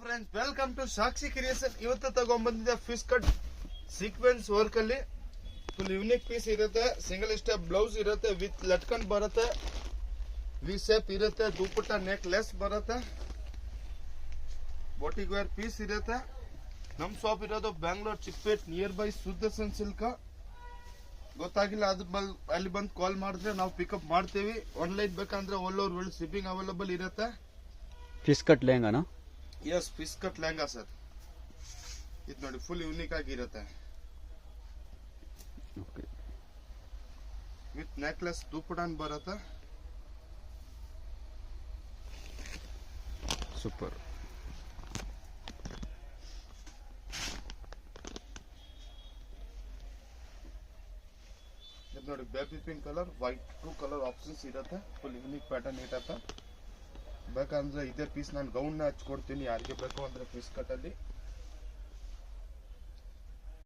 Friends, welcome to Sakshi creation. ಇವತ್ತು ತಗೊಂಡ್ಬಂದಿದ್ದೆ fish cut sequence work ಅಲ್ಲಿ ಫುಲ್ ಯೂನಿಕ್ ಪೀಸ್ ಇರುತ್ತೆ. ಸಿಂಗಲ್ ಸ್ಟೆಪ್ ಬ್ಲೌಸ್ ಇರುತ್ತೆ, ವಿತ್ ಲಟ್ಕನ್ ಬರುತ್ತೆ, ವಿ ಶೇಪ್ ಇರುತ್ತೆ, ದುಪ್ಪಟ್ಟ ನೆಕ್ ಲೆಸ್ ಬರುತ್ತೆ, ಬಾಟಿಕ್ ವೇರ್ ಪೀಸ್ ಇರುತ್ತೆ. ನಮ್ ಶಾಪ್ ಇರೋದು Bangalore Chickpet near by Sudarshan silk. ಗೊತ್ತಾಗಿಲ್ಲ ಅಲ್ಲಿ ಬಂದು ಕಾಲ್ ಮಾಡಿದ್ರೆ ನಾವು ಪಿಕಪ್ ಮಾಡ್ತೀವಿ. ಆನ್ಲೈನ್ ಬೇಕಂದ್ರೆ all over world shipping available ಇರುತ್ತೆ. ಫಿಶ್ ಕಟ್ ಲೆಹಂಗಾನಾ? Yes, fish cut lehenga sir. ಇದು ನೋಡಿ ಫುಲ್ ಯೂನಿಕ್ ಆಗಿರುತ್ತೆ, ವಿತ್ ನೆಕ್ಲೆಸ್ ದುಪ್ಪಡಾನ್ ಬರುತ್ತೆ. ಸೂಪರ್. ಇದು ನೋಡಿ baby pink colour, white 2 colour options ಇರುತ್ತೆ. ಫುಲ್ ಯೂನಿಕ್ ಪ್ಯಾಟರ್ನ್ ಇರುತ್ತೆ. ಬೇಕಂದ್ರೆ ಇದೇ ಪೀಸ್ ನಾನು ಗೌನ್ ಹಚ್ಕೊಡ್ತೀನಿ ಯಾರಿಗೆ ಬೇಕು ಅಂದ್ರೆ ಫಿಶ್ ಕಟ್ ಅಲ್ಲಿ.